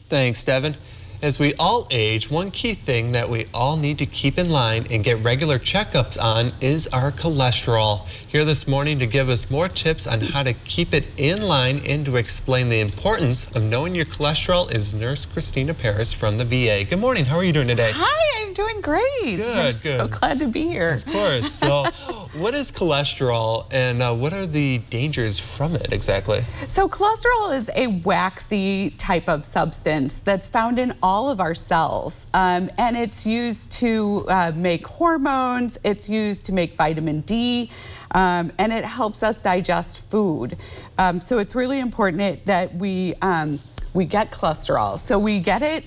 Thanks, Devin. As we all age, one key thing that we all need to keep in line and get regular checkups on is our cholesterol. Here this morning to give us more tips on how to keep it in line and to explain the importance of knowing your cholesterol is Nurse Christina Paris from the VA. Good morning. How are you doing today? Hi, I'm doing great. I'm so glad to be here. Of course. So what is cholesterol and what are the dangers from it exactly? So cholesterol is a waxy type of substance that's found in all of our cells, and it's used to make hormones, it's used to make vitamin D, and it helps us digest food. So it's really important that we get cholesterol. So we get it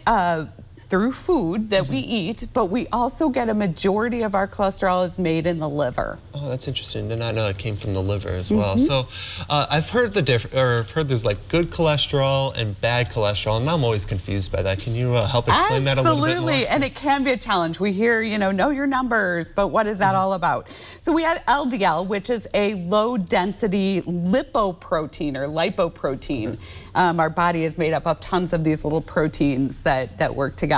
through food that we eat, but we also get a majority of our cholesterol is made in the liver. Oh, that's interesting. Did not know it came from the liver as well. So I've heard there's like good cholesterol and bad cholesterol, and I'm always confused by that. Can you help explain that a little bit more? Absolutely, and it can be a challenge. We hear, know your numbers, but what is that all about? So we have LDL, which is a low density lipoprotein or lipoprotein. Our body is made up of tons of these little proteins that work together.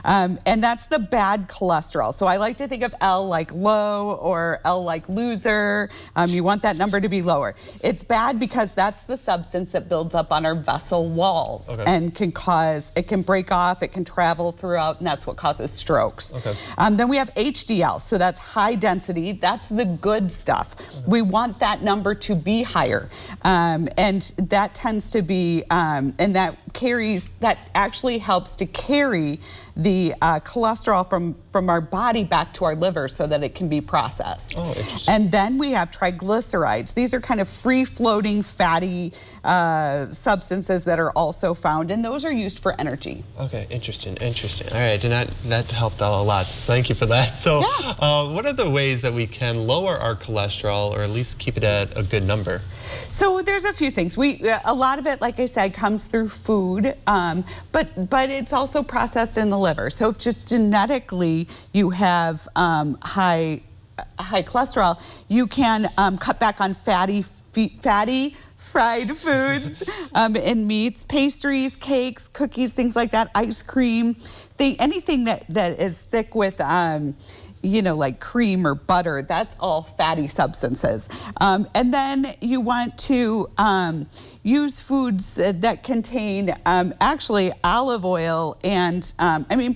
And that's the bad cholesterol. So I like to think of L like low or L like loser. You want that number to be lower. It's bad because that's the substance that builds up on our vessel walls and it can break off, it can travel throughout, and that's what causes strokes. Then we have HDL, so that's high density. That's the good stuff. We want that number to be higher. And that tends to be, and that actually helps to carry the cholesterol from our body back to our liver so that it can be processed. Oh, interesting. And then we have triglycerides. These are kind of free-floating fatty substances that are also found, and those are used for energy. Okay, interesting. All right, that helped out a lot, so thank you for that. So what are the ways that we can lower our cholesterol or at least keep it at a good number? So there's a few things. A lot of it, like I said, comes through food, but it's also processed in the liver. So if just genetically you have high cholesterol, you can cut back on fatty fried foods and meats, pastries, cakes, cookies, things like that, ice cream, anything that is thick with like cream or butter, that's all fatty substances. And then you want to use foods that contain actually olive oil and,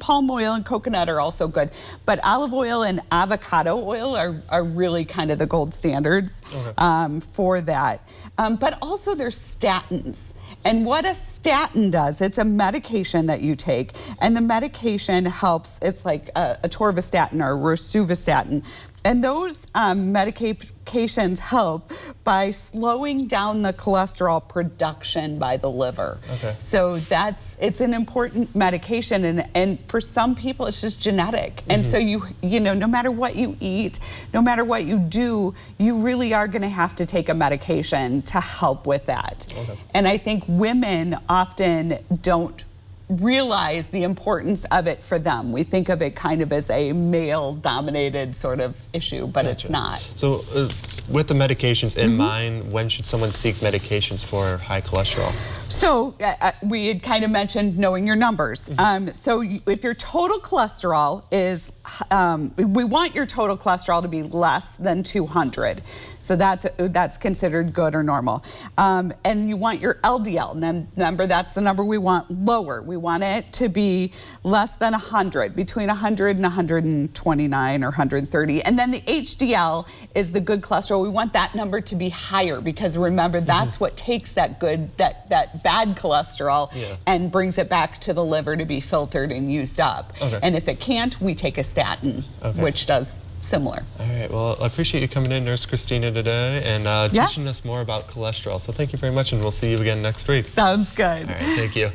palm oil and coconut are also good, but olive oil and avocado oil are really kind of the gold standards for that. But also there's statins. And what a statin does, it's a medication that you take, and the medication helps, it's like atorvastatin or rosuvastatin. And those medications help by slowing down the cholesterol production by the liver. So it's an important medication, and for some people it's just genetic. And so no matter what you eat, no matter what you do, you really are gonna have to take a medication to help with that. And I think women often don't realize the importance of it for them. We think of it kind of as a male-dominated sort of issue, but it's not. So with the medications in mind, when should someone seek medications for high cholesterol? So we had kind of mentioned knowing your numbers. So if your total cholesterol is, we want your total cholesterol to be less than 200. So that's considered good or normal. And you want your LDL number, that's the number we want lower. We want it to be less than 100, between 100 and 129 or 130. And then the HDL is the good cholesterol. We want that number to be higher because remember, that's what takes that bad cholesterol and brings it back to the liver to be filtered and used up. And if it can't, we take a statin, which does similar. All right, well, I appreciate you coming in, Nurse Christina, today and teaching us more about cholesterol. So thank you very much, and we'll see you again next week. Sounds good. All right, thank you.